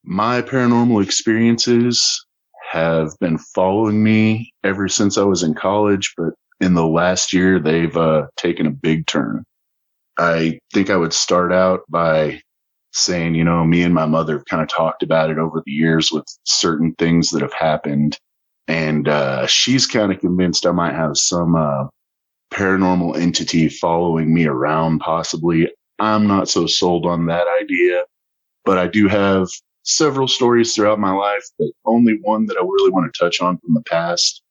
My paranormal experiences have been following me ever since I was in college, but in the last year, they've taken a big turn. I think I would start out by saying, me and my mother have kind of talked about it over the years with certain things that have happened. And she's kind of convinced I might have some paranormal entity following me around, possibly. I'm not so sold on that idea, but I do have several stories throughout my life, but only one that I really want to touch on from the past.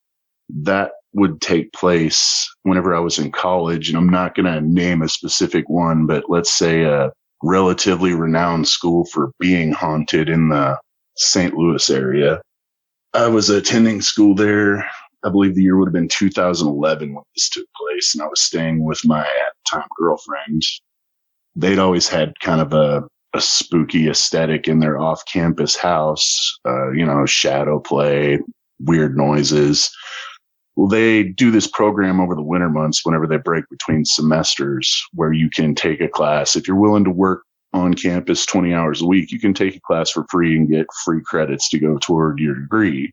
That would take place whenever I was in college, and I'm not going to name a specific one, but let's say a relatively renowned school for being haunted in the St. Louis area. I was attending school there. I believe the year would have been 2011 when this took place, and I was staying with my at the time girlfriend. They'd always had kind of a spooky aesthetic in their off-campus house, shadow play, weird noises. Well, they do this program over the winter months whenever they break between semesters where you can take a class. If you're willing to work on campus 20 hours a week, you can take a class for free and get free credits to go toward your degree.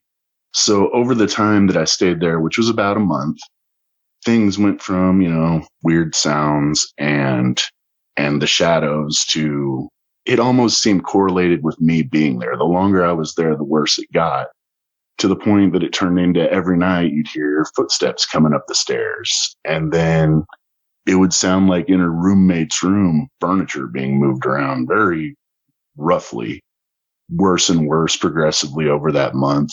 So over the time that I stayed there, which was about a month, things went from, weird sounds and the shadows to it almost seemed correlated with me being there. The longer I was there, the worse it got, to the point that it turned into every night you'd hear footsteps coming up the stairs. And then it would sound like in a roommate's room, furniture being moved around very roughly, worse and worse progressively over that month.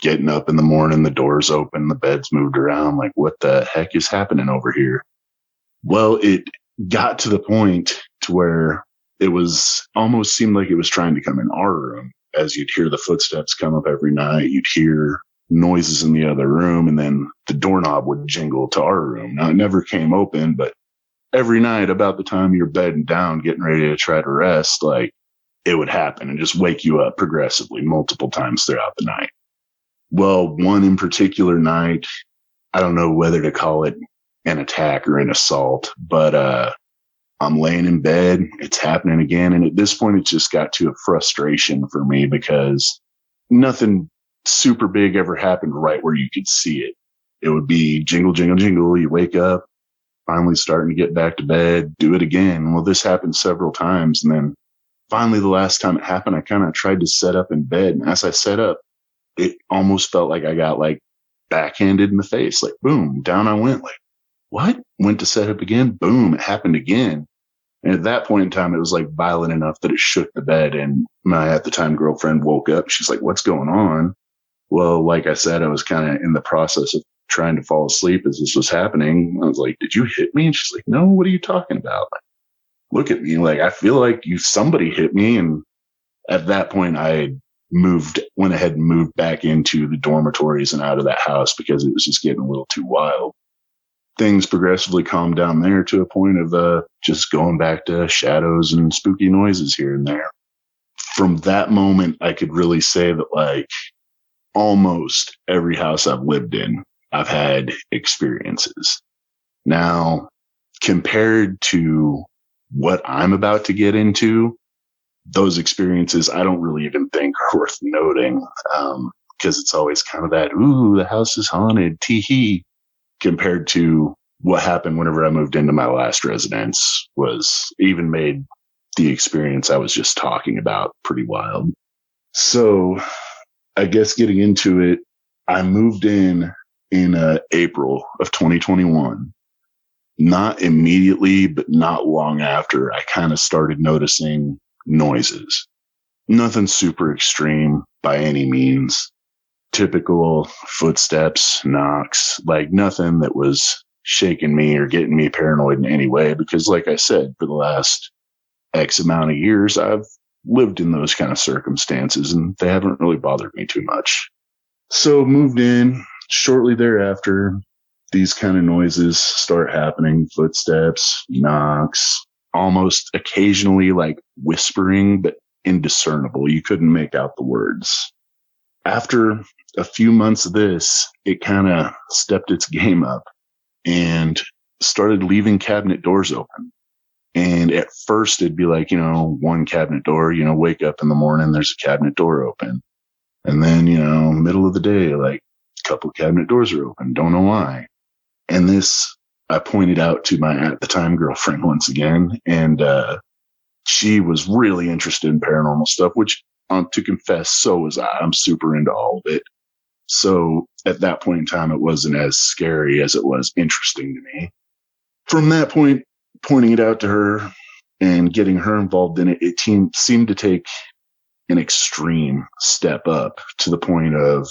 Getting up in the morning, the doors open, the bed's moved around. Like, what the heck is happening over here? Well, it got to the point to where it was almost seemed like it was trying to come in our room. As you'd hear the footsteps come up every night, you'd hear noises in the other room, and then the doorknob would jingle to our room. Now, it never came open, but every night about the time you're bedding down, getting ready to try to rest, like, it would happen and just wake you up progressively multiple times throughout the night. Well, one in particular night, I don't know whether to call it an attack or an assault, but I'm laying in bed. It's happening again. And at this point, it just got to a frustration for me because nothing super big ever happened right where you could see it. It would be jingle, jingle, jingle. You wake up, finally starting to get back to bed, do it again. Well, this happened several times. And then finally, the last time it happened, I kind of tried to set up in bed. And as I set up, it almost felt like I got like backhanded in the face. Like, boom, down I went. Like, what? Went to set up again. Boom, it happened again. And at that point in time, it was like violent enough that it shook the bed. And my at the time girlfriend woke up. She's like, what's going on? Well, like I said, I was kind of in the process of trying to fall asleep as this was happening. I was like, did you hit me? And she's like, no, what are you talking about? Like, look at me. Like, I feel like somebody hit me. And at that point, I went ahead and moved back into the dormitories and out of that house because it was just getting a little too wild. Things progressively calmed down there to a point of just going back to shadows and spooky noises here and there. From that moment, I could really say that like almost every house I've lived in, I've had experiences. Now, compared to what I'm about to get into, those experiences I don't really even think are worth noting because it's always kind of that, ooh, the house is haunted, tee-hee, compared to what happened whenever I moved into my last residence was even made the experience I was just talking about pretty wild. So I guess getting into it, I moved in April of 2021. Not immediately, but not long after, I kind of started noticing noises. Nothing super extreme by any means. Typical footsteps, knocks, like nothing that was shaking me or getting me paranoid in any way. Because like I said, for the last X amount of years, I've lived in those kind of circumstances and they haven't really bothered me too much. So moved in shortly thereafter. These kind of noises start happening, footsteps, knocks, almost occasionally like whispering, but indiscernible. You couldn't make out the words. After a few months of this, it kind of stepped its game up and started leaving cabinet doors open. And at first it'd be like, one cabinet door, wake up in the morning, there's a cabinet door open. And then, middle of the day, like a couple cabinet doors are open. Don't know why. And this, I pointed out to my, at the time, girlfriend once again. And, she was really interested in paranormal stuff, which, to confess, so was I. I'm super into all of it. So at that point in time, it wasn't as scary as it was interesting to me. From that point, pointing it out to her and getting her involved in it, it seemed to take an extreme step up to the point of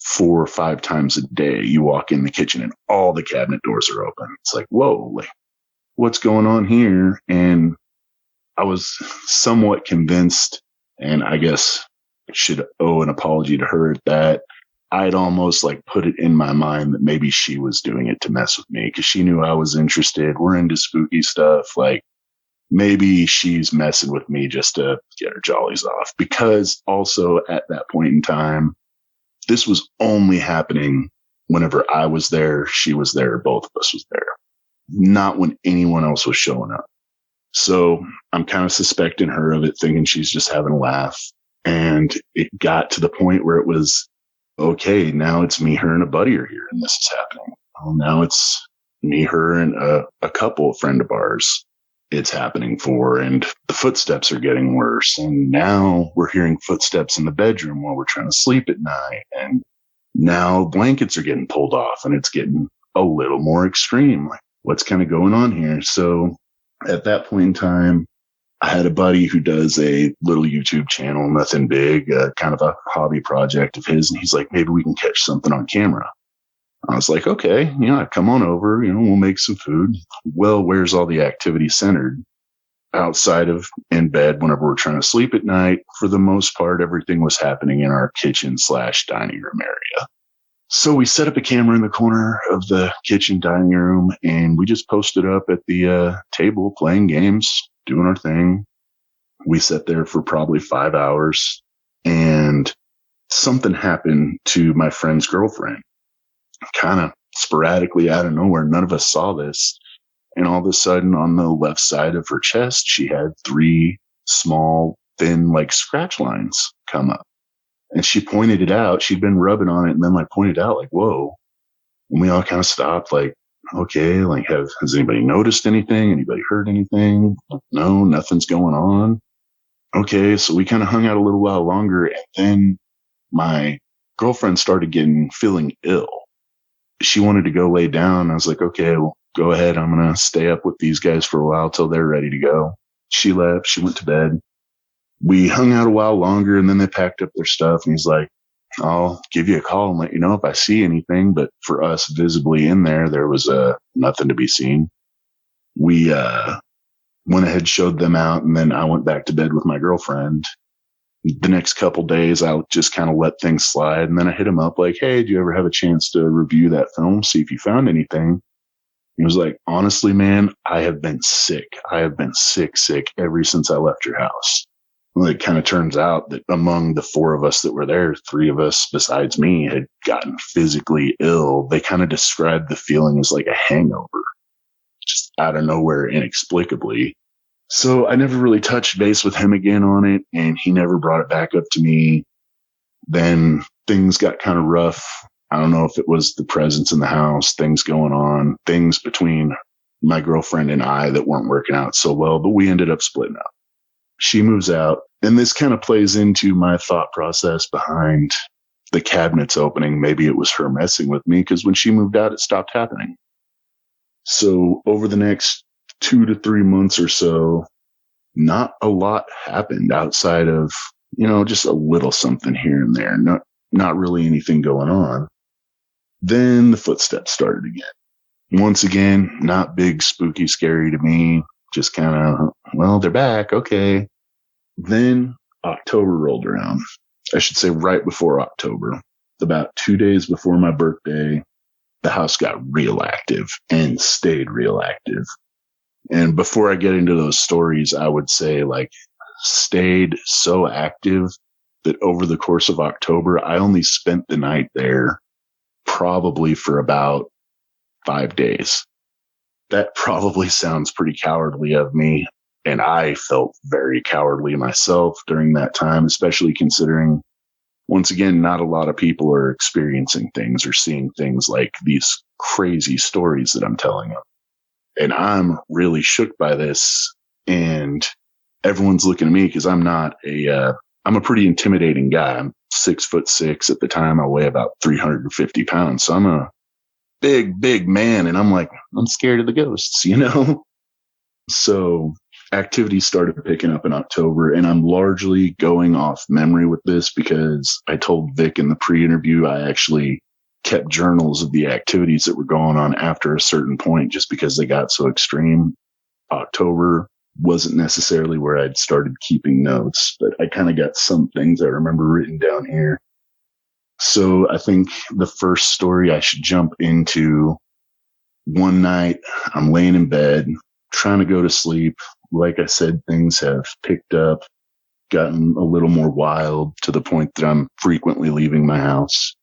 4 or 5 times a day. You walk in the kitchen and all the cabinet doors are open. It's like, whoa, like, what's going on here? And I was somewhat convinced, and I guess I should owe an apology to her, that I'd almost like put it in my mind that maybe she was doing it to mess with me because she knew I was interested. We're into spooky stuff. Like, maybe she's messing with me just to get her jollies off. Because also at that point in time, this was only happening whenever I was there, she was there, both of us was there. Not when anyone else was showing up. So I'm kind of suspecting her of it, thinking she's just having a laugh. And it got to the point where it was, okay, now it's me, her, and a buddy are here, and this is happening. Well, now it's me, her, and a couple friend of ours it's happening for, and the footsteps are getting worse. And now we're hearing footsteps in the bedroom while we're trying to sleep at night. And now blankets are getting pulled off, and it's getting a little more extreme. Like, what's kind of going on here? So at that point in time, I had a buddy who does a little YouTube channel, nothing big, kind of a hobby project of his. And he's like, maybe we can catch something on camera. I was like, okay, come on over, we'll make some food. Well, where's all the activity centered? Outside of in bed whenever we're trying to sleep at night. For the most part, everything was happening in our kitchen/dining room area. So we set up a camera in the corner of the kitchen dining room, and we just posted up at the table playing games, doing our thing. We sat there for probably 5 hours, and something happened to my friend's girlfriend. Kind of sporadically out of nowhere. None of us saw this. And all of a sudden, on the left side of her chest, she had 3 small, thin, like scratch lines come up. And she pointed it out. She'd been rubbing on it and then pointed out whoa. And we all kind of stopped okay, has anybody noticed anything? Anybody heard anything? No, nothing's going on. Okay. So we kind of hung out a little while longer, and then my girlfriend started feeling ill. She wanted to go lay down. I was like, okay, well, go ahead. I'm going to stay up with these guys for a while till they're ready to go. She left. She went to bed. We hung out a while longer, and then they packed up their stuff, and he's like, I'll give you a call and let you know if I see anything. But for us, visibly in there was nothing to be seen. We went ahead, showed them out, and then I went back to bed with my girlfriend. The next couple days, I just kind of let things slide. And then I hit him up like, hey, do you ever have a chance to review that film, see if you found anything? He was like, honestly, man, I have been sick. I have been sick ever since I left your house. Well, it kind of turns out that among the 4 of us that were there, 3 of us besides me had gotten physically ill. They kind of described the feeling as like a hangover, just out of nowhere, inexplicably. So I never really touched base with him again on it, and he never brought it back up to me. Then things got kind of rough. I don't know if it was the presence in the house, things going on, things between my girlfriend and I that weren't working out so well, but we ended up splitting up. She moves out, and this kind of plays into my thought process behind the cabinets opening. Maybe it was her messing with me, because when she moved out, it stopped happening. So over the next 2 to 3 months or so, not a lot happened outside of, just a little something here and there. Not really anything going on. Then the footsteps started again. Once again, not big, spooky, scary to me. Just kind of, well, they're back. Okay. Then October rolled around. I should say right before October. About 2 days before my birthday, the house got real active and stayed real active. And before I get into those stories, I would say stayed so active that over the course of October, I only spent the night there probably for about 5 days. that probably sounds pretty cowardly of me. And I felt very cowardly myself during that time, especially considering, once again, not a lot of people are experiencing things or seeing things like these crazy stories that I'm telling them. And I'm really shook by this. And everyone's looking at me because I'm a pretty intimidating guy. I'm 6'6" at the time. I weigh about 350 pounds. So I'm a big man. And I'm like, I'm scared of the ghosts, you know? So activity started picking up in October, and I'm largely going off memory with this because I told Vic in the pre-interview I actually kept journals of the activities that were going on after a certain point just because they got so extreme. October wasn't necessarily where I'd started keeping notes, but I kind of got some things I remember written down here. So I think the first story I should jump into, one night I'm laying in bed trying to go to sleep. Like I said, things have picked up, gotten a little more wild to the point that I'm frequently leaving my house.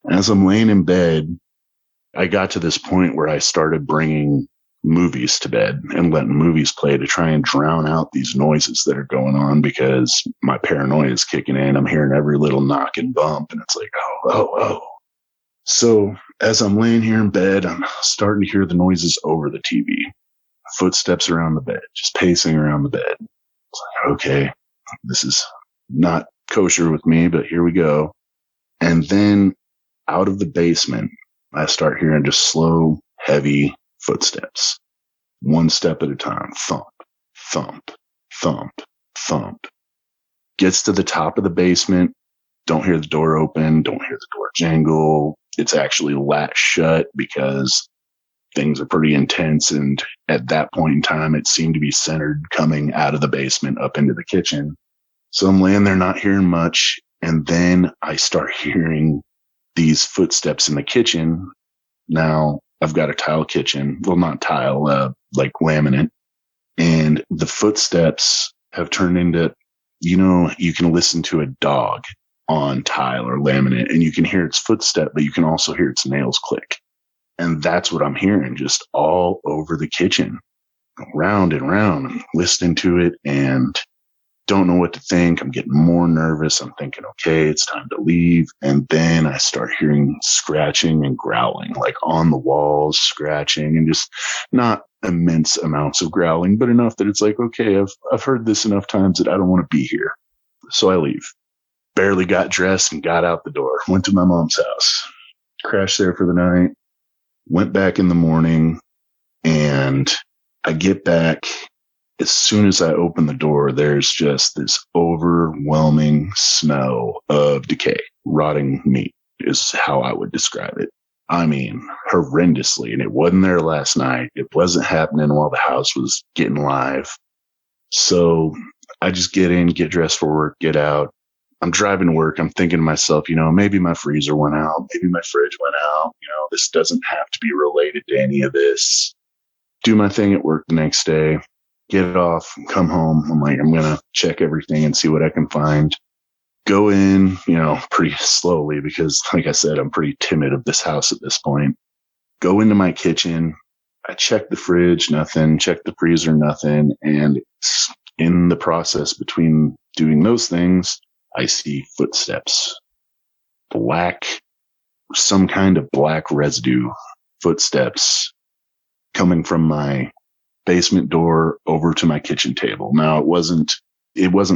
As I'm laying in bed, I got to this point where I started bringing movies to bed and letting movies play to try and drown out these noises that are going on because my paranoia is kicking in. I'm hearing every little knock and bump, and it's like, oh. So as I'm laying here in bed, I'm starting to hear the noises over the TV. Footsteps around the bed, just pacing around the bed. It's like, okay, this is not kosher with me, but here we go. And then out of the basement, I start hearing just slow, heavy footsteps. One step at a time. Thump, thump, thump, thump. Gets to the top of the basement. Don't hear the door open. Don't hear the door jangle. It's actually latched shut because things are pretty intense. And at that point in time, it seemed to be centered coming out of the basement up into the kitchen. So I'm laying there not hearing much. And then I start hearing these footsteps in the kitchen. Now I've got a tile kitchen. Well, not tile, like laminate. And the footsteps have turned into, you can listen to a dog on tile or laminate and you can hear its footstep, but you can also hear its nails click. And that's what I'm hearing just all over the kitchen, round and round. I'm listening to it and don't know what to think. I'm getting more nervous. I'm thinking, okay, it's time to leave. And then I start hearing scratching and growling, like on the walls, scratching, and just not immense amounts of growling, but enough that it's like, okay, I've heard this enough times that I don't want to be here. So I leave. Barely got dressed and got out the door. Went to my mom's house. Crashed there for the night. Went back in the morning, and I get back. As soon as I open the door, there's just this overwhelming smell of decay. Rotting meat is how I would describe it. I mean, horrendously. And it wasn't there last night. It wasn't happening while the house was getting live. So I just get in, get dressed for work, get out. I'm driving to work. I'm thinking to myself, maybe my freezer went out. Maybe my fridge went out. This doesn't have to be related to any of this. Do my thing at work the next day. Get it off, come home. I'm like, I'm going to check everything and see what I can find. Go in, pretty slowly because, like I said, I'm pretty timid of this house at this point. Go into my kitchen. I check the fridge, nothing. Check the freezer, nothing. And in the process between doing those things, I see footsteps. Some kind of black residue footsteps coming from my basement door over to my kitchen table. Now it wasn't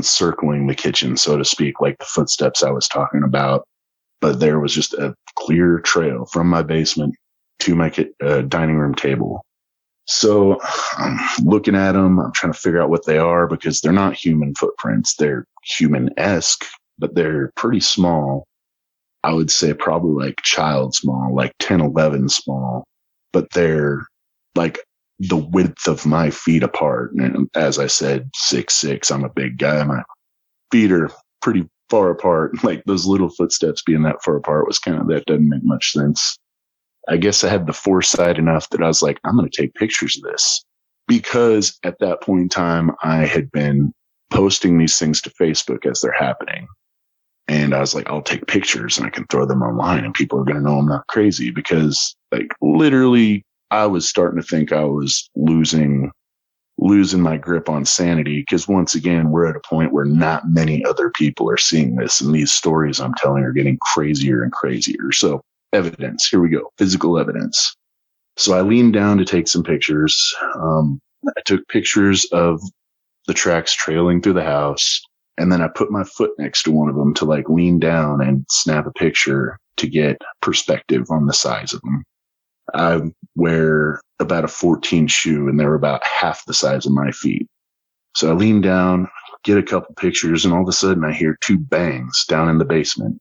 circling the kitchen, so to speak, like the footsteps I was talking about, but there was just a clear trail from my basement to my dining room table. So I'm looking at them. I'm trying to figure out what they are because they're not human footprints. They're human-esque, but they're pretty small. I would say probably like child small, like 10, 11 small, but they're like the width of my feet apart. And as I said, 6'6", I'm a big guy. My feet are pretty far apart. Like those little footsteps being that far apart that doesn't make much sense. I guess I had the foresight enough that I was like, I'm going to take pictures of this, because at that point in time, I had been posting these things to Facebook as they're happening. And I was like, I'll take pictures and I can throw them online and people are going to know I'm not crazy, because like literally I was starting to think I was losing my grip on sanity, because once again, we're at a point where not many other people are seeing this, and these stories I'm telling are getting crazier and crazier. So evidence, here we go, physical evidence. So I leaned down to take some pictures. I took pictures of the tracks trailing through the house, and then I put my foot next to one of them to like lean down and snap a picture to get perspective on the size of them. I wear about a 14 shoe, and they're about half the size of my feet. So I lean down, get a couple pictures, and all of a sudden I hear two bangs down in the basement.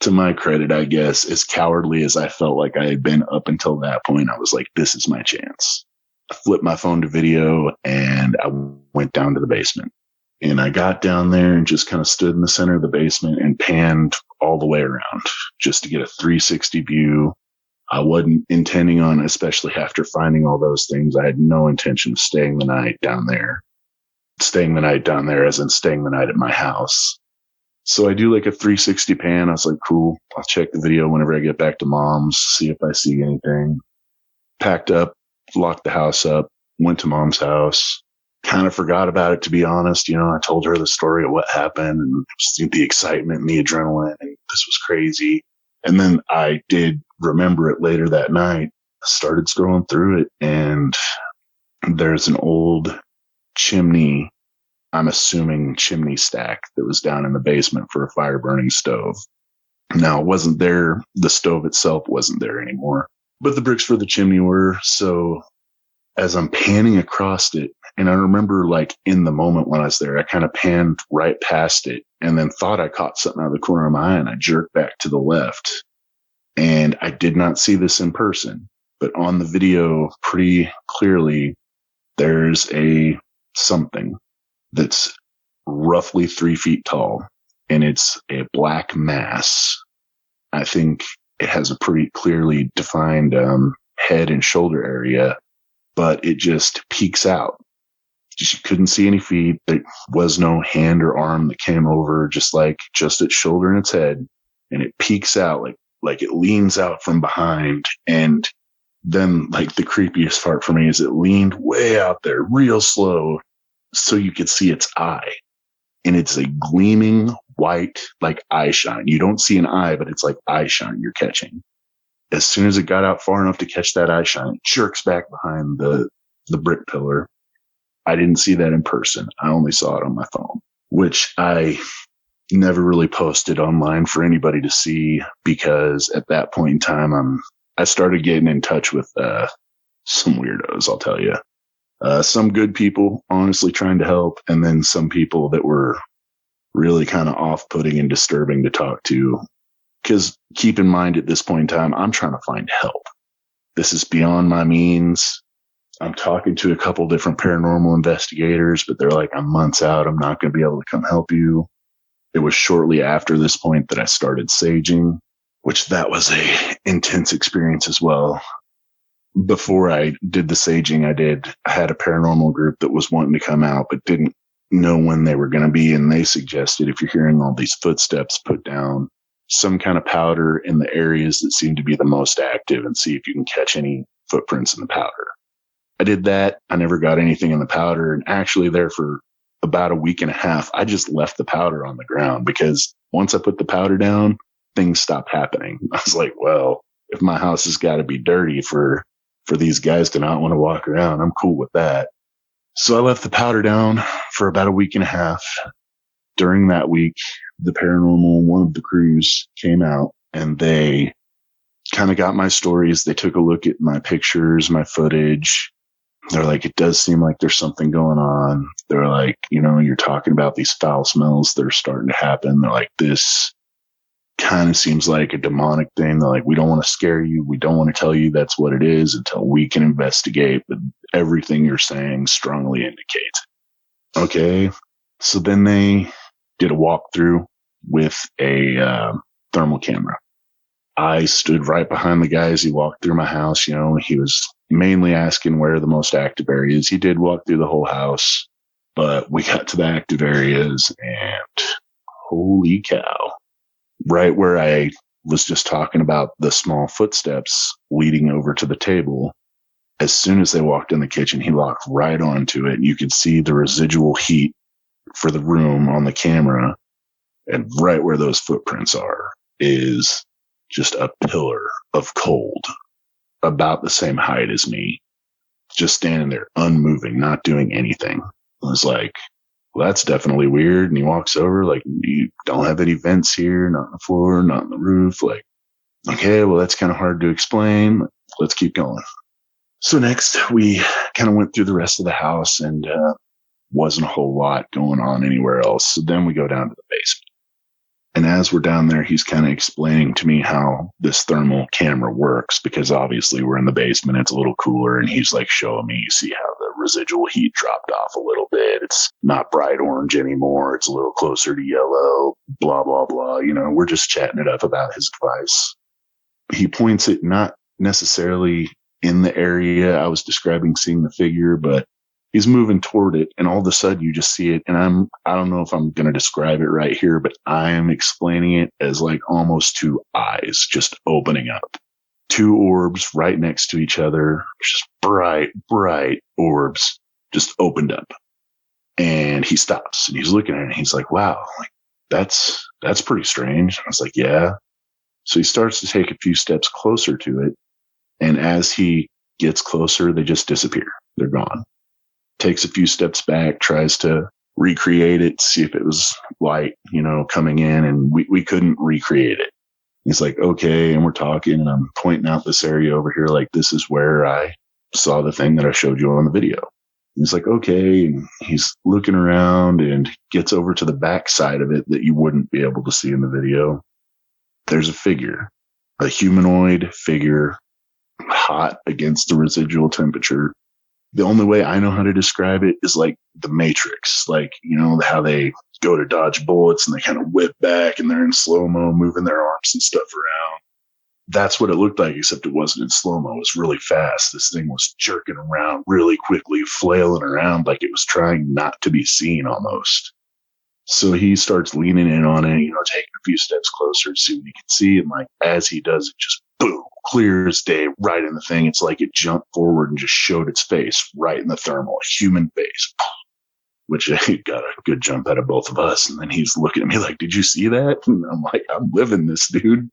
To my credit, I guess, as cowardly as I felt like I had been up until that point, I was like, this is my chance. I flipped my phone to video, and I went down to the basement. And I got down there and just kind of stood in the center of the basement and panned all the way around just to get a 360 view. I wasn't intending on, especially after finding all those things, I had no intention of staying the night down there. Staying the night down there as in staying the night at my house. So I do like a 360 pan. I was like, cool, I'll check the video whenever I get back to mom's, see if I see anything. Packed up, locked the house up, went to mom's house. Kind of forgot about it, to be honest. I told her the story of what happened and the excitement and the adrenaline, and this was crazy. And then I did remember it later that night. I started scrolling through it, and there's an old chimney, I'm assuming chimney stack, that was down in the basement for a fire burning stove. Now, it wasn't there. The stove itself wasn't there anymore, but the bricks for the chimney were. So as I'm panning across it, and I remember like in the moment when I was there, I kind of panned right past it and then thought I caught something out of the corner of my eye, and I jerked back to the left. And I did not see this in person, but on the video pretty clearly, there's a something that's roughly 3 feet tall, and it's a black mass. I think it has a pretty clearly defined head and shoulder area, but it just peeks out. You couldn't see any feet. There was no hand or arm that came over, just its shoulder and its head. And it peeks out like it leans out from behind. And then like the creepiest part for me is it leaned way out there real slow so you could see its eye. And it's a gleaming white, like eye shine. You don't see an eye, but it's like eye shine you're catching. As soon as it got out far enough to catch that eye shine, it jerks back behind the brick pillar. I didn't see that in person. I only saw it on my phone, which I never really posted online for anybody to see, because at that point in time, I started getting in touch with some weirdos, I'll tell you. Some good people, honestly, trying to help, and then some people that were really kind of off-putting and disturbing to talk to. Because keep in mind, at this point in time, I'm trying to find help. This is beyond my means. I'm talking to a couple different paranormal investigators, but they're like, I'm months out. I'm not going to be able to come help you. It was shortly after this point that I started saging, which that was a intense experience as well. Before I did the saging, I had a paranormal group that was wanting to come out, but didn't know when they were going to be. And they suggested, if you're hearing all these footsteps, put down some kind of powder in the areas that seem to be the most active and see if you can catch any footprints in the powder. I did that. I never got anything in the powder. And actually there for about a week and a half, I just left the powder on the ground, because once I put the powder down, things stopped happening. I was like, well, if my house has got to be dirty for these guys to not want to walk around, I'm cool with that. So I left the powder down for about a week and a half. During that week, the paranormal, one of the crews came out, and they kind of got my stories. They took a look at my pictures, my footage. They're like, it does seem like there's something going on. They're like, you're talking about these foul smells that are starting to happen. They're like, this kind of seems like a demonic thing. They're like, we don't want to scare you. We don't want to tell you that's what it is until we can investigate. But everything you're saying strongly indicates. Okay. So then they did a walkthrough with a thermal camera. I stood right behind the guy as he walked through my house. He was mainly asking where the most active areas. He did walk through the whole house, but we got to the active areas, and holy cow. Right where I was just talking about the small footsteps leading over to the table, As soon as they walked in the kitchen, he locked right onto it. You could see the residual heat for the room on the camera. And right where those footprints are is just a pillar of cold, about the same height as me, just standing there unmoving, not doing anything. I was like, well, that's definitely weird. And he walks over, like, you don't have any vents here, not on the floor, not on the roof. Like, okay, well, that's kind of hard to explain. Let's keep going. So next, we kind of went through the rest of the house, and wasn't a whole lot going on anywhere else. So then we go down to the basement. And as we're down there, he's kind of explaining to me how this thermal camera works, because obviously we're in the basement. It's a little cooler. And he's like showing me, you see how the residual heat dropped off a little bit. It's not bright orange anymore. It's a little closer to yellow, blah, blah, blah. You know, we're just chatting it up about his device. He points it not necessarily in the area I was describing seeing the figure, but he's moving toward it, and all of a sudden you just see it. And I don't know if I'm going to describe it right here, but I am explaining it as like almost two eyes just opening up. Two orbs right next to each other, just bright, bright orbs just opened up. And he stops and he's looking at it and he's like, wow, like that's pretty strange. I was like, yeah. So he starts to take a few steps closer to it. And as he gets closer, they just disappear. They're gone. Takes a few steps back, tries to recreate it, see if it was light, you know, coming in, and we couldn't recreate it. He's like, okay, and we're talking, and I'm pointing out this area over here, like, this is where I saw the thing that I showed you on the video. He's like, okay, and he's looking around and gets over to the back side of it that you wouldn't be able to see in the video. There's a figure, a humanoid figure, hot against the residual temperature. The only way I know how to describe it is like the Matrix, like, you know, how they go to dodge bullets and they kind of whip back and they're in slow-mo, moving their arms and stuff around. That's what it looked like, except it wasn't in slow-mo. It was really fast. This thing was jerking around really quickly, flailing around like it was trying not to be seen almost. So he starts leaning in on it, you know, taking a few steps closer to see what he can see. And like, as he does it, just boom, clear as day, right in the thing. It's like it jumped forward and just showed its face right in the thermal, a human face, which it got a good jump out of both of us. And then he's looking at me like, did you see that? And I'm like, I'm living this, dude.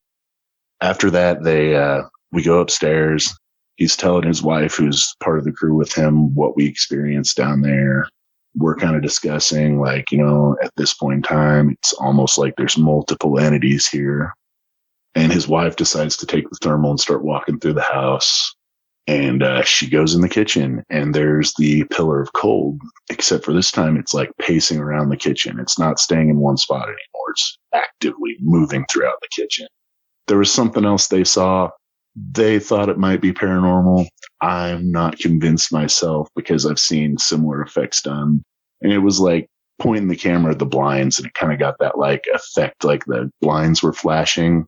After that, we go upstairs. He's telling his wife, who's part of the crew with him, what we experienced down there. We're kind of discussing, like, you know, at this point in time, it's almost like there's multiple entities here. And his wife decides to take the thermal and start walking through the house. And she goes in the kitchen, and there's the pillar of cold, except for this time it's like pacing around the kitchen. It's not staying in one spot anymore. It's actively moving throughout the kitchen. There was something else they saw. They thought it might be paranormal. I'm not convinced myself because I've seen similar effects done. And it was like pointing the camera at the blinds, and it kind of got that like effect, like the blinds were flashing.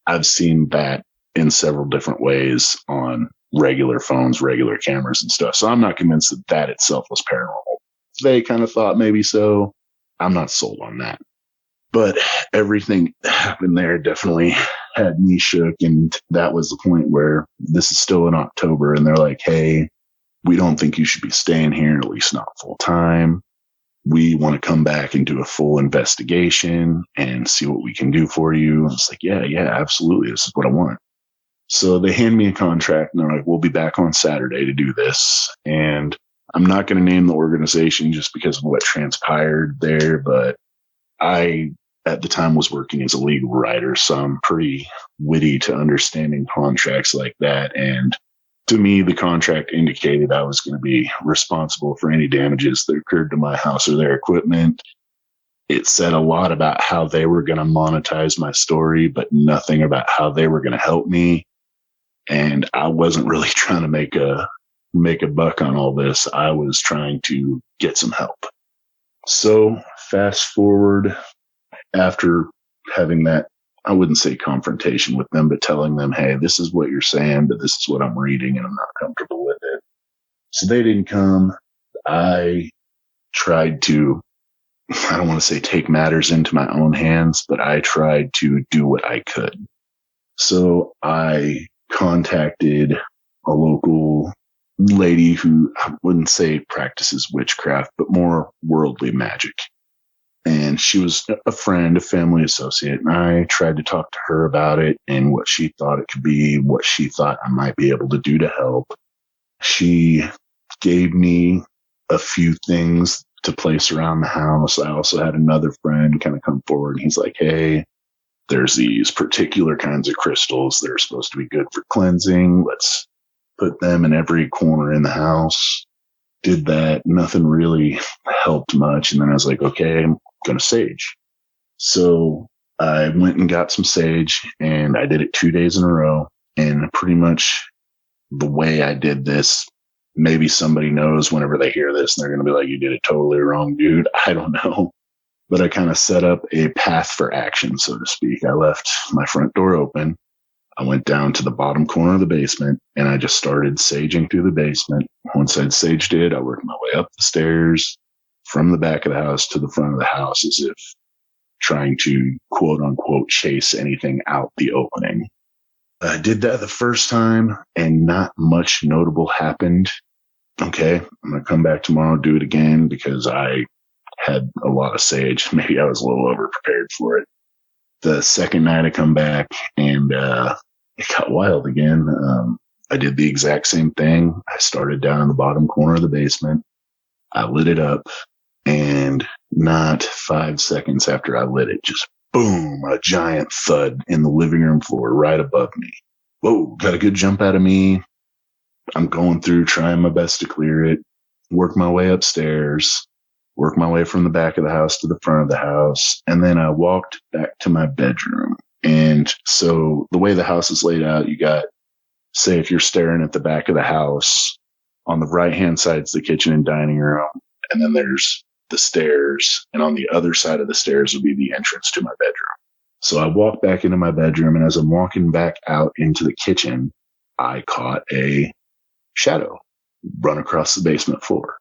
I've seen that in several different ways on regular phones, regular cameras and stuff. So I'm not convinced that that itself was paranormal. They kind of thought maybe so. I'm not sold on that. But everything that happened there definitely had me shook. And that was the point where this is still in October and they're like, hey, we don't think you should be staying here, at least not full time. We want to come back and do a full investigation and see what we can do for you. And it's like, yeah, absolutely. This is what I want. So they hand me a contract and they're like, we'll be back on Saturday to do this. And I'm not going to name the organization just because of what transpired there, but I, at the time, was working as a legal writer, so I'm pretty witty to understanding contracts like that. And to me, the contract indicated I was going to be responsible for any damages that occurred to my house or their equipment. It said a lot about how they were going to monetize my story, but nothing about how they were going to help me. And I wasn't really trying to make a buck on all this. I was trying to get some help. So fast forward, after having that, I wouldn't say confrontation with them, but telling them, hey, this is what you're saying, but this is what I'm reading and I'm not comfortable with it. So they didn't come. I tried to, I don't want to say take matters into my own hands, but I tried to do what I could. So I contacted a local lady who I wouldn't say practices witchcraft, but more worldly magic. And she was a friend, a family associate. And I tried to talk to her about it and what she thought it could be, what she thought I might be able to do to help. She gave me a few things to place around the house. I also had another friend kind of come forward and he's like, hey, there's these particular kinds of crystals that are supposed to be good for cleansing. Let's put them in every corner in the house. Did that. Nothing really helped much. And then I was like, okay, I'm going to sage. So I went and got some sage and I did it 2 days in a row. And pretty much the way I did this, maybe somebody knows whenever they hear this and they're going to be like, you did it totally wrong, dude. I don't know. But I kind of set up a path for action, so to speak. I left my front door open. I went down to the bottom corner of the basement and I just started saging through the basement. Once I'd saged it, I worked my way up the stairs from the back of the house to the front of the house as if trying to quote unquote chase anything out the opening. I did that the first time and not much notable happened. Okay, I'm going to come back tomorrow and do it again because I had a lot of sage. Maybe I was a little over prepared for it. The second night I come back and it got wild again. I did the exact same thing. I started down in the bottom corner of the basement. I lit it up and not 5 seconds after I lit it, just boom, a giant thud in the living room floor right above me. Whoa, got a good jump out of me. I'm going through, trying my best to clear it, work my way upstairs, work my way from the back of the house to the front of the house. And then I walked back to my bedroom. And so the way the house is laid out, you got, say, if you're staring at the back of the house, on the right-hand side is the kitchen and dining room. And then there's the stairs. And on the other side of the stairs would be the entrance to my bedroom. So I walked back into my bedroom. And as I'm walking back out into the kitchen, I caught a shadow run across the basement floor.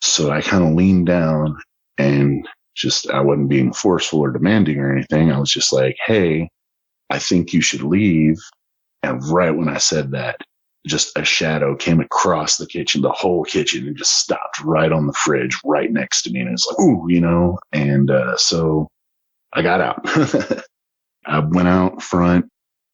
So I kind of leaned down and just, I wasn't being forceful or demanding or anything. I was just like, hey, I think you should leave. And right when I said that, just a shadow came across the kitchen, the whole kitchen, and just stopped right on the fridge right next to me. And it's like, ooh, you know, and so I got out. I went out front.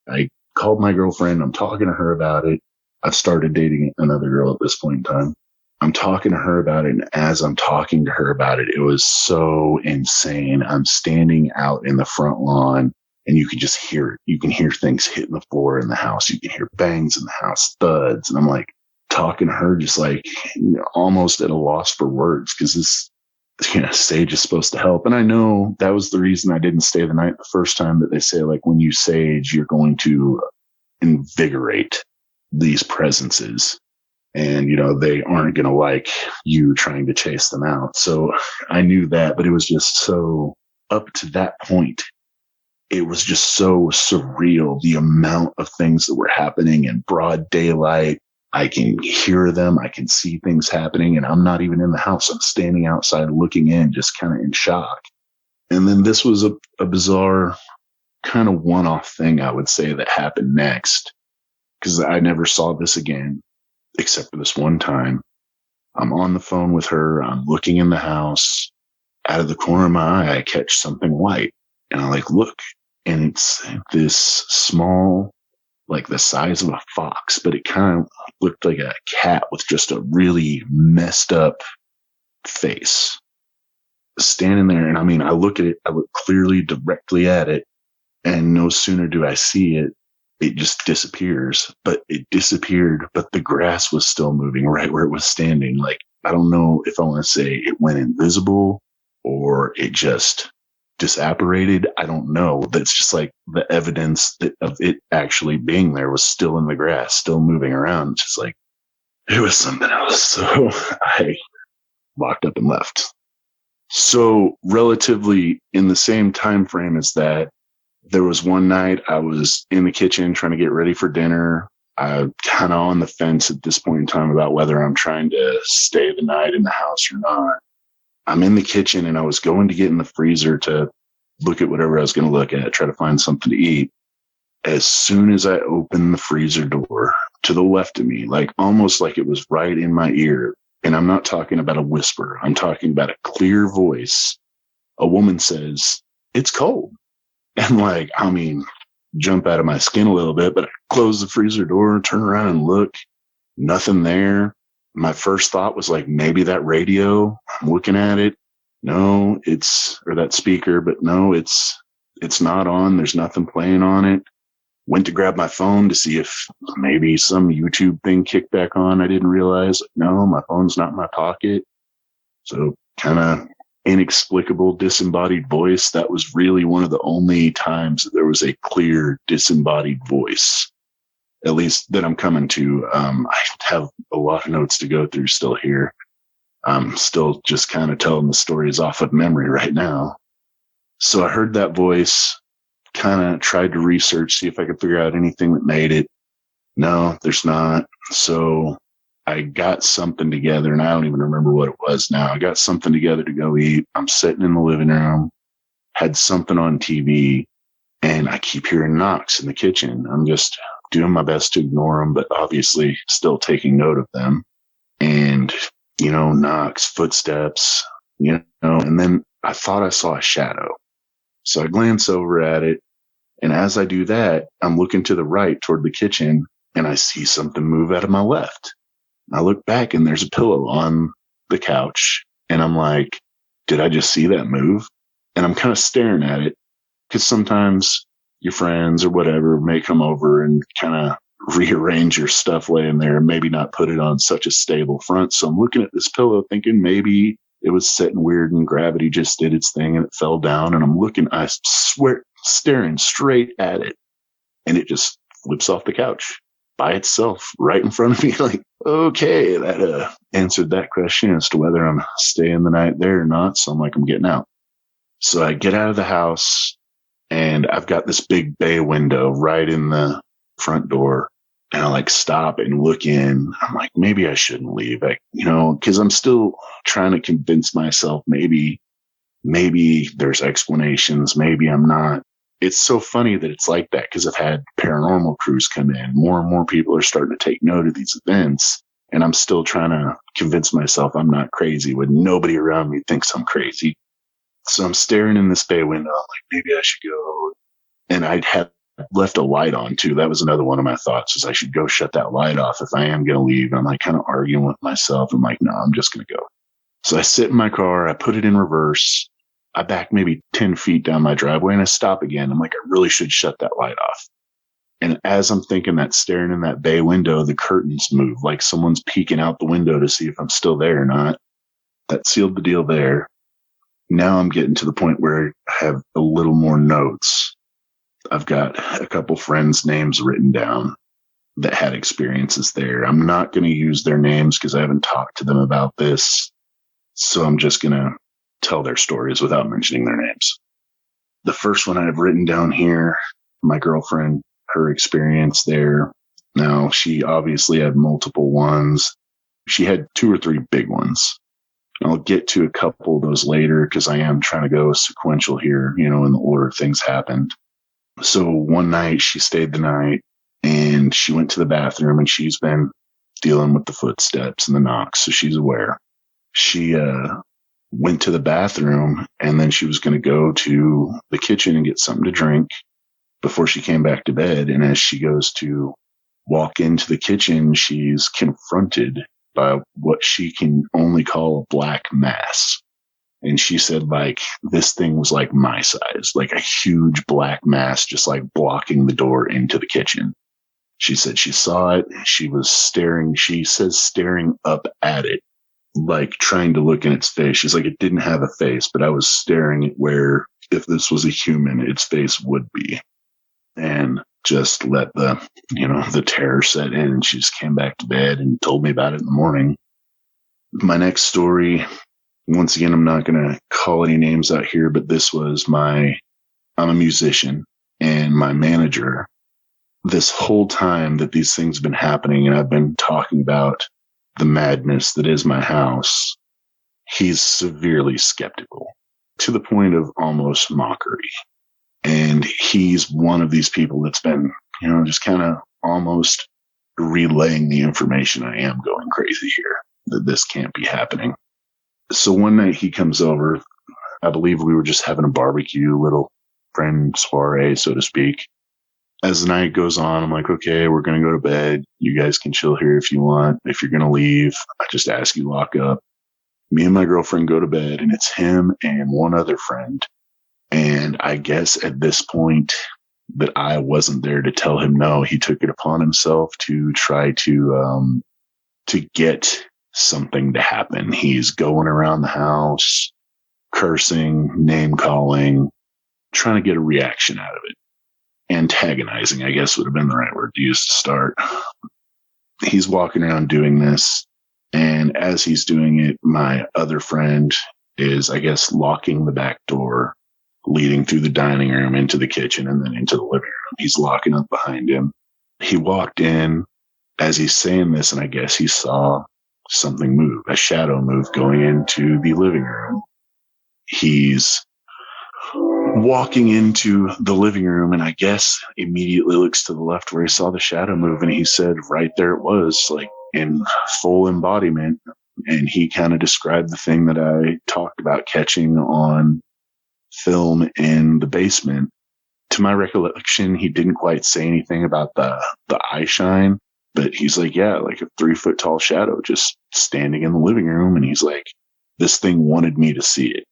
I called my girlfriend. I'm talking to her about it. I've started dating another girl at this point in time. I'm talking to her about it. And as I'm talking to her about it, it was so insane. I'm standing out in the front lawn and you can just hear it. You can hear things hitting the floor in the house. You can hear bangs in the house, thuds. And I'm like talking to her, just like, you know, almost at a loss for words because this, you know, sage is supposed to help. And I know that was the reason I didn't stay the night the first time, that they say, like, when you sage, you're going to invigorate these presences. And, you know, they aren't going to like you trying to chase them out. So I knew that, but it was just so, up to that point, it was just so surreal. The amount of things that were happening in broad daylight. I can hear them. I can see things happening, and I'm not even in the house. I'm standing outside looking in, just kind of in shock. And then this was a bizarre kind of one-off thing, I would say, that happened next, because I never saw this again, except for this one time. I'm on the phone with her. I'm looking in the house. Out of the corner of my eye, I catch something white, and I look, and it's this small, like the size of a fox, but it kind of looked like a cat with just a really messed up face standing there. And I mean, I look at it, I look clearly directly at it, and no sooner do I see it, it just disappears. But it disappeared, but the grass was still moving right where it was standing. Like, I don't know if I want to say it went invisible or it just disapparated. I don't know. That's just like the evidence of it actually being there was still in the grass, still moving around. Just like, it was something else. So I locked up and left. So relatively in the same time frame as that, there was one night I was in the kitchen trying to get ready for dinner. I'm kind of on the fence at this point in time about whether I'm trying to stay the night in the house or not. I'm in the kitchen and I was going to get in the freezer to look at whatever I was going to look at, try to find something to eat. As soon as I open the freezer door, to the left of me, like almost like it was right in my ear. And I'm not talking about a whisper. I'm talking about a clear voice. A woman says, "It's cold." And like, I mean, jump out of my skin a little bit, but I close the freezer door, turn around and look, nothing there. My first thought was like, maybe that radio. I'm looking at it. No, or that speaker, but no, it's not on. There's nothing playing on it. Went to grab my phone to see if maybe some YouTube thing kicked back on. I didn't realize. No, my phone's not in my pocket. So kind of inexplicable disembodied voice. That was really one of the only times that there was a clear disembodied voice, at least that I'm coming to. I have a lot of notes to go through still here. I'm still just kind of telling the stories off of memory right now. So I heard that voice, kind of tried to research, see if I could figure out anything that made it. No, there's not. So I got something together, and I don't even remember what it was now. I got something together to go eat. I'm sitting in the living room, had something on TV, and I keep hearing knocks in the kitchen. I'm just doing my best to ignore them, but obviously still taking note of them. And, knocks, footsteps, and then I thought I saw a shadow. So I glance over at it, and as I do that, I'm looking to the right toward the kitchen, and I see something move out of my left. I look back, and there's a pillow on the couch, and I'm like, did I just see that move? And I'm kind of staring at it, because sometimes your friends or whatever may come over and kind of rearrange your stuff laying there and maybe not put it on such a stable front. So I'm looking at this pillow thinking maybe it was sitting weird and gravity just did its thing and it fell down. And I'm looking, I swear, staring straight at it. And it just flips off the couch by itself right in front of me. Like, okay, that answered that question as to whether I'm staying the night there or not. So I'm like, I'm getting out. So I get out of the house, and I've got this big bay window right in the front door. And I like stop and look in. I'm like, maybe I shouldn't leave. Because I'm still trying to convince myself maybe there's explanations. Maybe I'm not. It's so funny that it's like that, because I've had paranormal crews come in. More and more people are starting to take note of these events. And I'm still trying to convince myself I'm not crazy when nobody around me thinks I'm crazy. So I'm staring in this bay window. I'm like, maybe I should go. And I'd had left a light on too. That was another one of my thoughts, is I should go shut that light off if I am going to leave. I'm like kind of arguing with myself. I'm like, no, I'm just going to go. So I sit in my car. I put it in reverse. I back maybe 10 feet down my driveway, and I stop again. I'm like, I really should shut that light off. And as I'm thinking that, staring in that bay window, the curtains move like someone's peeking out the window to see if I'm still there or not. That sealed the deal there. Now I'm getting to the point where I have a little more notes. I've got a couple friends' names written down that had experiences there. I'm not going to use their names because I haven't talked to them about this. So I'm just going to tell their stories without mentioning their names. The first one I have written down here, my girlfriend, her experience there. Now, she obviously had multiple ones. She had 2 or 3 big ones. I'll get to a couple of those later because I am trying to go sequential here, in the order things happened. So one night she stayed the night, and she went to the bathroom, and she's been dealing with the footsteps and the knocks, so she's aware. She went to the bathroom, and then she was going to go to the kitchen and get something to drink before she came back to bed. And as she goes to walk into the kitchen, she's confronted by what she can only call a black mass. And she said, like, this thing was like my size, like a huge black mass, just like blocking the door into the kitchen. She said she saw it. She was staring. She says staring up at it, like trying to look in its face. She's like, it didn't have a face, but I was staring at where, if this was a human, its face would be. And just let the terror set in. And she just came back to bed and told me about it in the morning. My next story, once again, I'm not going to call any names out here, but I'm a musician, and my manager, this whole time that these things have been happening, and I've been talking about the madness that is my house, he's severely skeptical to the point of almost mockery. And he's one of these people that's been, just kind of almost relaying the information. I am going crazy here, that this can't be happening. So one night he comes over. I believe we were just having a barbecue, little friend soiree, so to speak. As the night goes on, I'm like, okay, we're going to go to bed. You guys can chill here if you want. If you're going to leave, I just ask you lock up. Me and my girlfriend go to bed, and it's him and one other friend. And I guess at this point that I wasn't there to tell him no, he took it upon himself to try to get something to happen. He's going around the house, cursing, name calling, trying to get a reaction out of it. Antagonizing, I guess, would have been the right word to use to start. He's walking around doing this, and as he's doing it, my other friend is, I guess, locking the back door, leading through the dining room into the kitchen and then into the living room. He's locking up behind him. He walked in as he's saying this, and I guess he saw something move, a shadow move going into the living room. He's walking into the living room, and I guess immediately looks to the left where he saw the shadow move, and he said right there it was, like in full embodiment. And he kind of described the thing that I talked about catching on film in the basement. To my recollection, he didn't quite say anything about the eye shine, but he's like, yeah, like a 3-foot tall shadow just standing in the living room. And he's like, this thing wanted me to see it,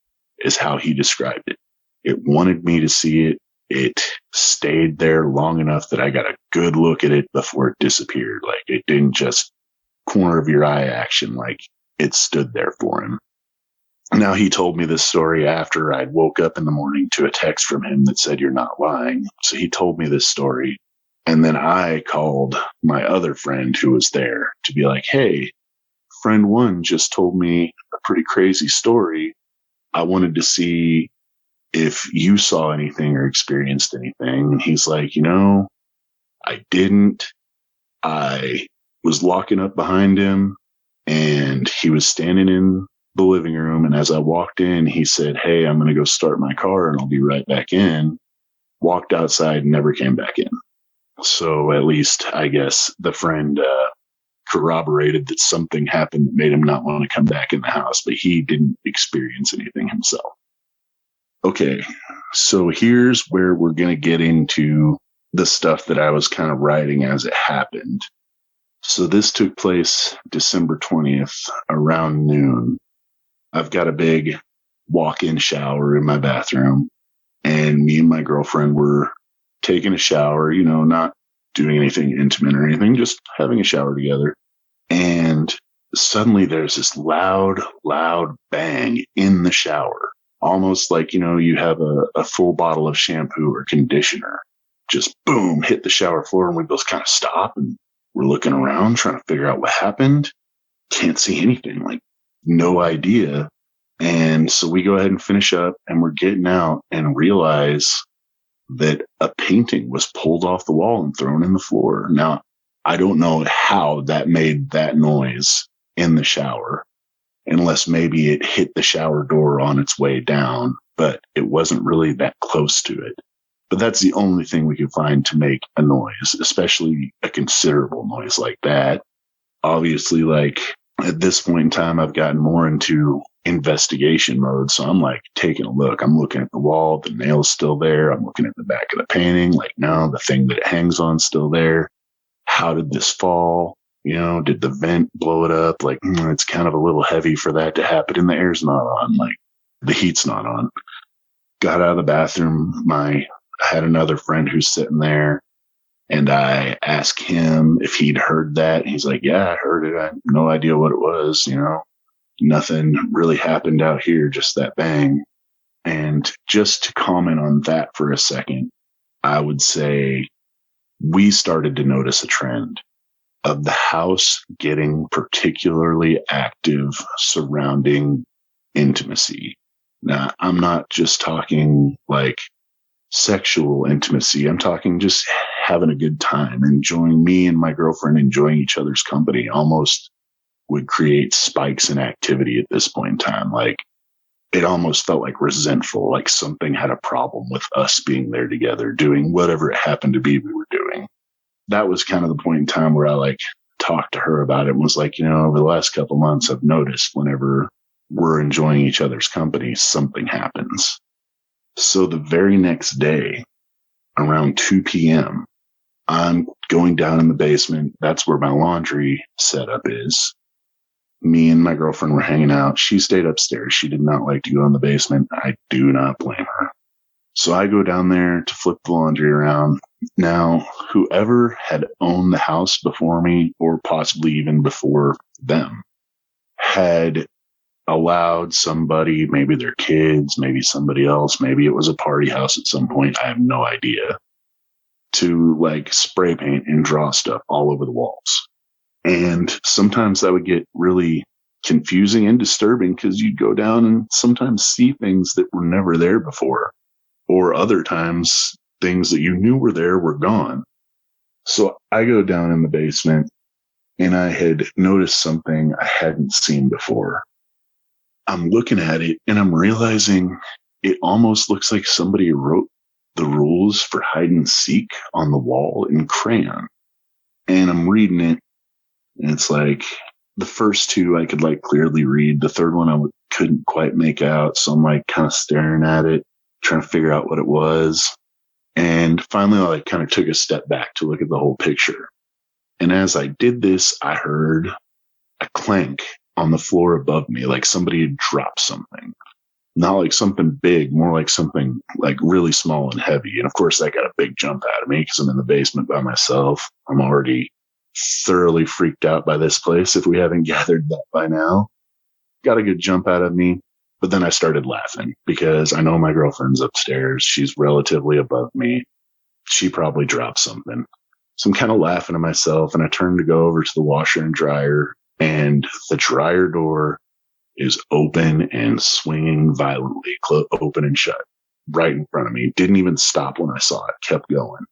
is how he described it. It wanted me to see it. It stayed there long enough that I got a good look at it before it disappeared. Like, it didn't just corner of your eye action. Like, it stood there for him. Now, he told me this story after I'd woke up in the morning to a text from him that said, you're not lying. So he told me this story. And then I called my other friend who was there to be like, hey, friend one just told me a pretty crazy story. I wanted to see if you saw anything or experienced anything. And he's like, I didn't. I was locking up behind him, and he was standing in the living room. And as I walked in, he said, hey, I'm going to go start my car and I'll be right back in. Walked outside and never came back in. So at least, I guess, the friend corroborated that something happened that made him not want to come back in the house, but he didn't experience anything himself. Okay, so here's where we're going to get into the stuff that I was kind of writing as it happened. So this took place December 20th around noon. I've got a big walk-in shower in my bathroom, and me and my girlfriend were taking a shower, not doing anything intimate or anything, just having a shower together. And suddenly there's this loud bang in the shower. Almost like, you have a full bottle of shampoo or conditioner. Just boom, hit the shower floor, and we both kind of stop, and we're looking around trying to figure out what happened. Can't see anything, like no idea. And so we go ahead and finish up, and we're getting out and realize that a painting was pulled off the wall and thrown in the floor. Now, I don't know how that made that noise in the shower, unless maybe it hit the shower door on its way down, but it wasn't really that close to it. But that's the only thing we could find to make a noise, especially a considerable noise like that. Obviously, like at this point in time, I've gotten more into investigation mode. So I'm like taking a look. I'm looking at the wall. The nail's still there. I'm looking at the back of the painting. Like, no, the thing that it hangs on still there. How did this fall? Did the vent blow it up? Like, it's kind of a little heavy for that to happen, and the air's not on. Like, the heat's not on. Got out of the bathroom. I had another friend who's sitting there, and I asked him if he'd heard that. He's like, yeah, I heard it. I have no idea what it was. Nothing really happened out here, just that bang. And just to comment on that for a second, I would say we started to notice a trend of the house getting particularly active surrounding intimacy. Now, I'm not just talking like sexual intimacy. I'm talking just having a good time, enjoying me and my girlfriend enjoying each other's company almost would create spikes in activity at this point in time. Like, it almost felt like resentful, like something had a problem with us being there together, doing whatever it happened to be we were doing. that was kind of the point in time where I like talked to her about it and was like, over the last couple months, I've noticed whenever we're enjoying each other's company, something happens. So the very next day, around 2 p.m., I'm going down in the basement. That's where my laundry setup is. Me and my girlfriend were hanging out. She stayed upstairs. She did not like to go in the basement. I do not blame her. So I go down there to flip the laundry around. Now, whoever had owned the house before me, or possibly even before them, had allowed somebody, maybe their kids, maybe somebody else, maybe it was a party house at some point, I have no idea, to like spray paint and draw stuff all over the walls. And sometimes that would get really confusing and disturbing because you'd go down and sometimes see things that were never there before. Or other times, things that you knew were there were gone. So I go down in the basement and I had noticed something I hadn't seen before. I'm looking at it and I'm realizing it almost looks like somebody wrote the rules for hide and seek on the wall in crayon. And I'm reading it. And it's like the first two I could like clearly read. The third one I couldn't quite make out. So I'm like kind of staring at it, trying to figure out what it was. And finally I like kind of took a step back to look at the whole picture. And as I did this, I heard a clank on the floor above me, like somebody had dropped something. Not like something big, more like something like really small and heavy. And of course that got a big jump out of me because I'm in the basement by myself. I'm already thoroughly freaked out by this place, if we haven't gathered that by now. Got a good jump out of me, but then I started laughing because I know my girlfriend's upstairs. She's relatively above me. She probably dropped something. So I'm kind of laughing to myself, and I turn to go over to the washer and dryer, and the dryer door is open and swinging violently, open and shut, right in front of me. Didn't even stop when I saw it, kept going.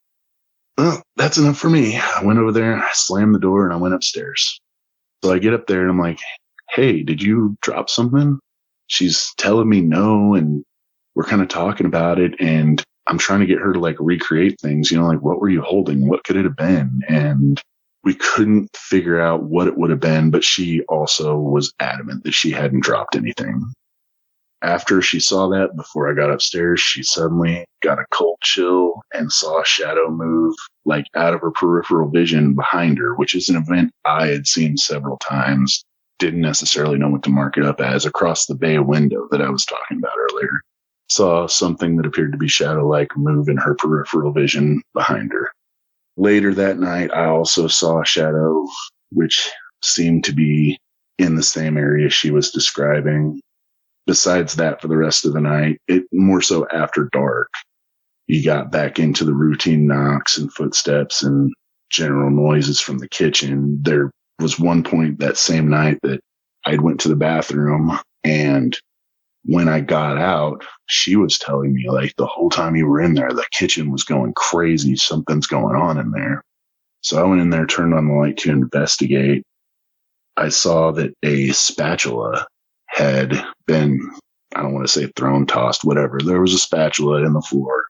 Well, that's enough for me. I went over there, I slammed the door, and I went upstairs. So I get up there and I'm like, hey, did you drop something? She's telling me no, and we're kind of talking about it, and I'm trying to get her to like recreate things, like what were you holding? What could it have been? And we couldn't figure out what it would have been, but she also was adamant that she hadn't dropped anything. After she saw that, before I got upstairs, she suddenly got a cold chill and saw a shadow move like out of her peripheral vision behind her, which is an event I had seen several times. Didn't necessarily know what to mark it up as, across the bay window that I was talking about earlier. Saw something that appeared to be shadow-like move in her peripheral vision behind her. Later that night, I also saw a shadow, which seemed to be in the same area she was describing. Besides that, for the rest of the night, it more so after dark, you got back into the routine knocks and footsteps and general noises from the kitchen. There was one point that same night that I went to the bathroom, and when I got out, she was telling me like the whole time you were in there, the kitchen was going crazy. Something's going on in there. So I went in there, turned on the light to investigate. I saw that a spatula had been, I don't want to say thrown, tossed, whatever. There was a spatula in the floor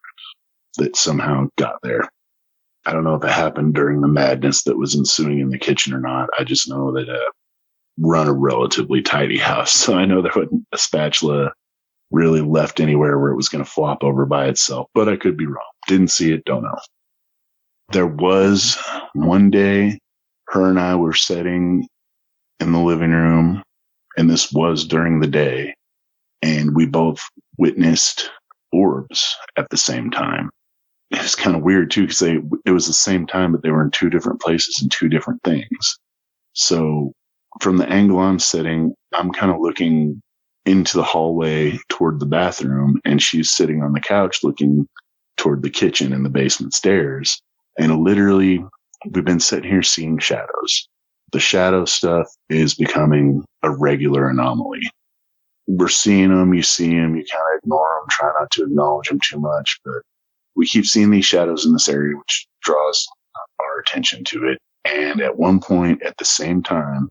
that somehow got there. I don't know if it happened during the madness that was ensuing in the kitchen or not. I just know that run a relatively tidy house. So I know there wasn't a spatula really left anywhere where it was going to flop over by itself, but I could be wrong. Didn't see it, don't know. There was one day her and I were sitting in the living room, and this was during the day, and we both witnessed orbs at the same time. It was kind of weird too, because it was the same time, but they were in two different places and two different things. So from the angle I'm sitting, I'm kind of looking into the hallway toward the bathroom, and she's sitting on the couch looking toward the kitchen and the basement stairs. And literally, we've been sitting here seeing shadows. The shadow stuff is becoming a regular anomaly. We're seeing them, you see them, you kind of ignore them, try not to acknowledge them too much, but we keep seeing these shadows in this area, which draws our attention to it. And at one point, at the same time,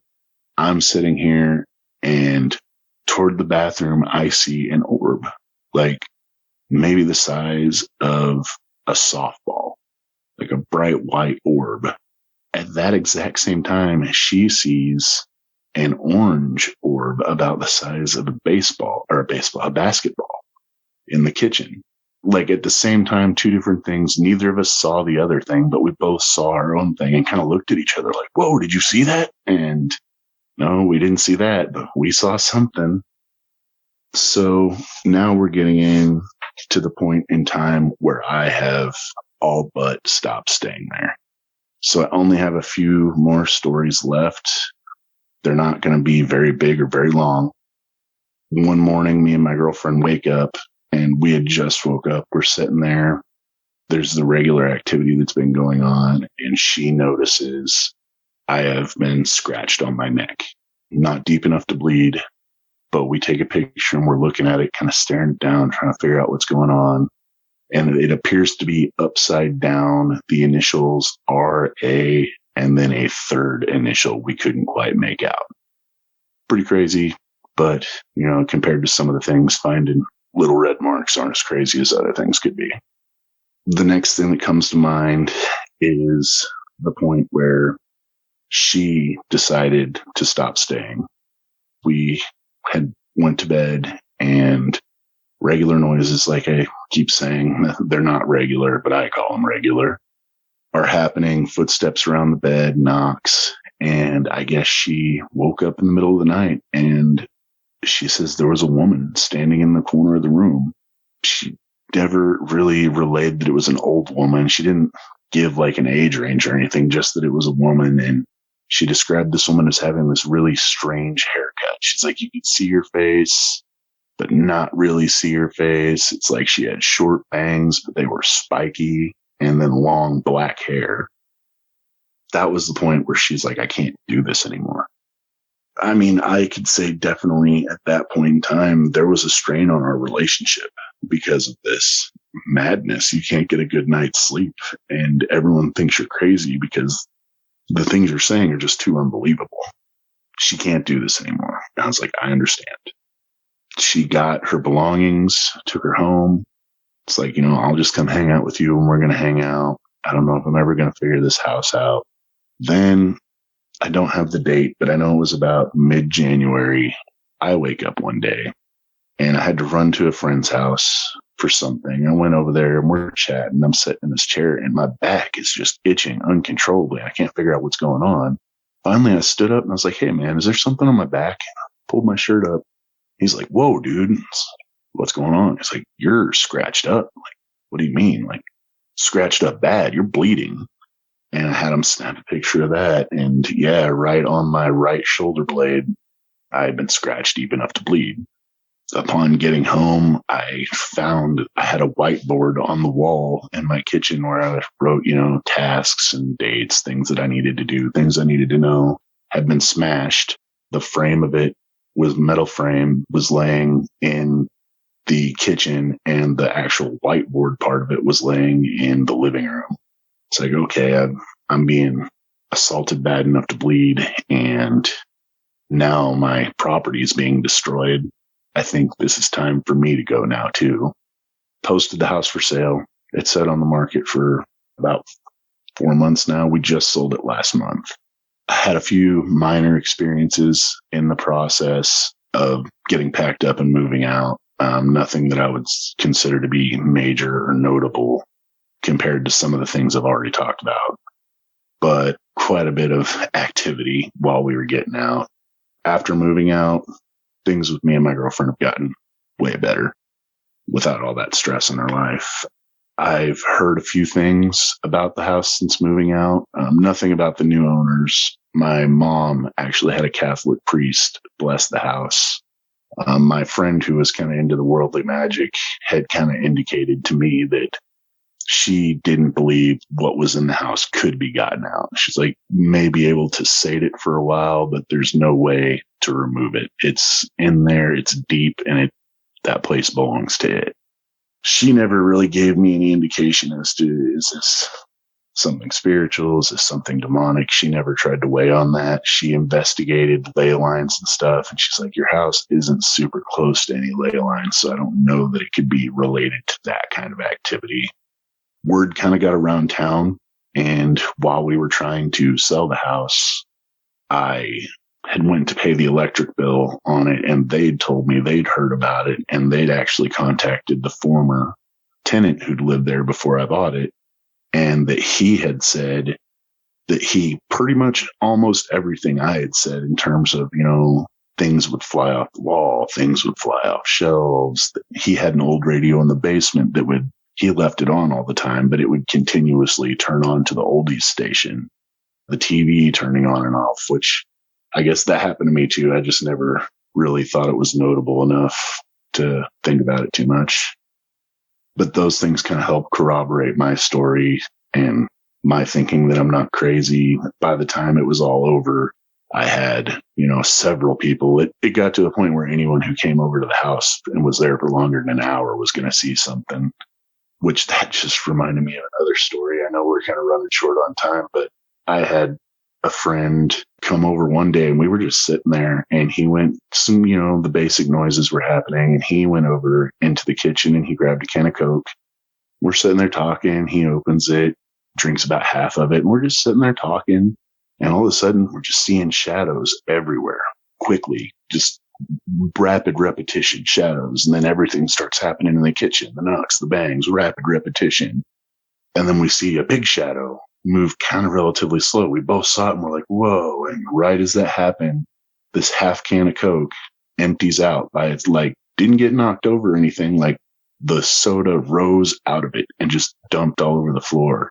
I'm sitting here, and toward the bathroom, I see an orb, like maybe the size of a softball. like a bright white orb. At that exact same time, she sees an orange orb about the size of a basketball in the kitchen. Like at the same time, two different things. Neither of us saw the other thing, but we both saw our own thing and kind of looked at each other like, whoa, did you see that? And no, we didn't see that, but we saw something. So now we're getting in to the point in time where I have all but stopped staying there. So I only have a few more stories left. They're not going to be very big or very long. One morning, me and my girlfriend wake up, and we had just woke up. We're sitting there. There's the regular activity that's been going on, and she notices I have been scratched on my neck. Not deep enough to bleed, but we take a picture and we're looking at it, kind of staring it down, trying to figure out what's going on. And it appears to be upside down, the initials RA, and then a third initial we couldn't quite make out. Pretty crazy, but, compared to some of the things, finding little red marks aren't as crazy as other things could be. The next thing that comes to mind is the point where she decided to stop staying. We had went to bed, and regular noises, like I keep saying, they're not regular, but I call them regular, are happening. Footsteps around the bed, knocks, and I guess she woke up in the middle of the night, and she says there was a woman standing in the corner of the room. She never really relayed that it was an old woman. She didn't give like an age range or anything, just that it was a woman, and she described this woman as having this really strange haircut. She's like, you could see her face, but not really see her face. It's like she had short bangs, but they were spiky, and then long black hair. That was the point where she's like, I can't do this anymore. I mean, I could say definitely at that point in time, there was a strain on our relationship because of this madness. You can't get a good night's sleep, and everyone thinks you're crazy because the things you're saying are just too unbelievable. She can't do this anymore. And I was like, I understand. She got her belongings, took her home. It's like, I'll just come hang out with you and we're going to hang out. I don't know if I'm ever going to figure this house out. Then I don't have the date, but I know it was about mid-January. I wake up one day and I had to run to a friend's house for something. I went over there and we're chatting. I'm sitting in this chair and my back is just itching uncontrollably. I can't figure out what's going on. Finally, I stood up and I was like, hey, man, is there something on my back? I pulled my shirt up. He's like, whoa, dude, what's going on? He's like, you're scratched up. I'm like, what do you mean? Like, scratched up bad. You're bleeding. And I had him snap a picture of that. And yeah, right on my right shoulder blade, I had been scratched deep enough to bleed. Upon getting home, I found I had a whiteboard on the wall in my kitchen where I wrote, tasks and dates, things that I needed to do, things I needed to know, had been smashed. The frame of it metal frame was laying in the kitchen, and the actual whiteboard part of it was laying in the living room. It's like, okay, I'm being assaulted bad enough to bleed, and now my property is being destroyed. I think this is time for me to go now too. Posted the house for sale. It's set on the market for about 4 months now. We just sold it last month. I had a few minor experiences in the process of getting packed up and moving out. Nothing that I would consider to be major or notable compared to some of the things I've already talked about, but quite a bit of activity while we were getting out. After moving out, things with me and my girlfriend have gotten way better without all that stress in our life. I've heard a few things about the house since moving out. Nothing about the new owners. My mom actually had a Catholic priest bless the house. My friend who was kind of into the worldly magic had kind of indicated to me that she didn't believe what was in the house could be gotten out. She's like, may be able to sate it for a while, but there's no way to remove it. It's in there, it's deep, and that place belongs to it. She never really gave me any indication as to, is this something spiritual? Is this something demonic? She never tried to weigh on that. She investigated ley lines and stuff, and she's like, your house isn't super close to any ley lines, so I don't know that it could be related to that kind of activity. Word kind of got around town And while we were trying to sell the house, I had went to pay the electric bill on it, and they'd told me they'd heard about it, and they'd actually contacted the former tenant who'd lived there before I bought it, and that he had said that he pretty much almost everything I had said in terms of, things would fly off the wall, things would fly off shelves. He had an old radio in the basement he left it on all the time, but it would continuously turn on to the oldies station, the TV turning on and off, which I guess that happened to me too. I just never really thought it was notable enough to think about it too much. But those things kind of help corroborate my story and my thinking that I'm not crazy. By the time it was all over, I had, several people. It got to a point where anyone who came over to the house and was there for longer than an hour was going to see something, which that just reminded me of another story. I know we're kind of running short on time, but I had a friend come over one day and we were just sitting there, and he went, the basic noises were happening, and he went over into the kitchen and he grabbed a can of Coke. We're sitting there talking. He opens it, drinks about half of it, and we're just sitting there talking. And all of a sudden, we're just seeing shadows everywhere quickly, just rapid repetition shadows. And then everything starts happening in the kitchen, the knocks, the bangs, rapid repetition. And then we see a big shadow move kind of relatively slow. We both saw it and we're like, whoa. And right as that happened, this half can of Coke empties out didn't get knocked over or anything. Like the soda rose out of it and just dumped all over the floor.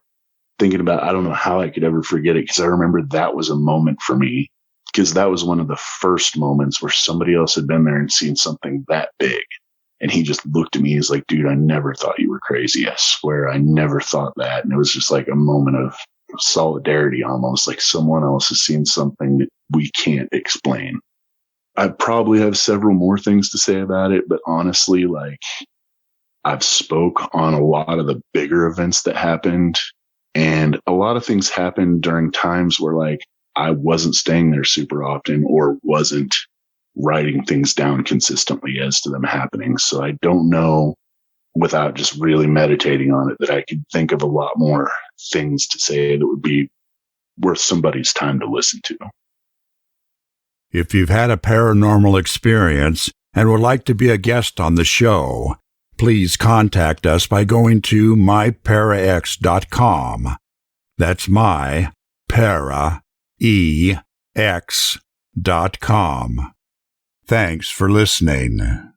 Thinking about, I don't know how I could ever forget it, because I remember that was a moment for me, because that was one of the first moments where somebody else had been there and seen something that big. And he just looked at me. He's like, dude, I never thought you were crazy. I swear I never thought that. And it was just like a moment of solidarity, almost like someone else has seen something that we can't explain. I probably have several more things to say about it, but honestly, I've spoke on a lot of the bigger events that happened. And a lot of things happened during times where I wasn't staying there super often or wasn't writing things down consistently as to them happening. So I don't know, without just really meditating on it, that I could think of a lot more things to say that would be worth somebody's time to listen to. If you've had a paranormal experience and would like to be a guest on the show, please contact us by going to myparax.com. That's myparaex.com. Thanks for listening.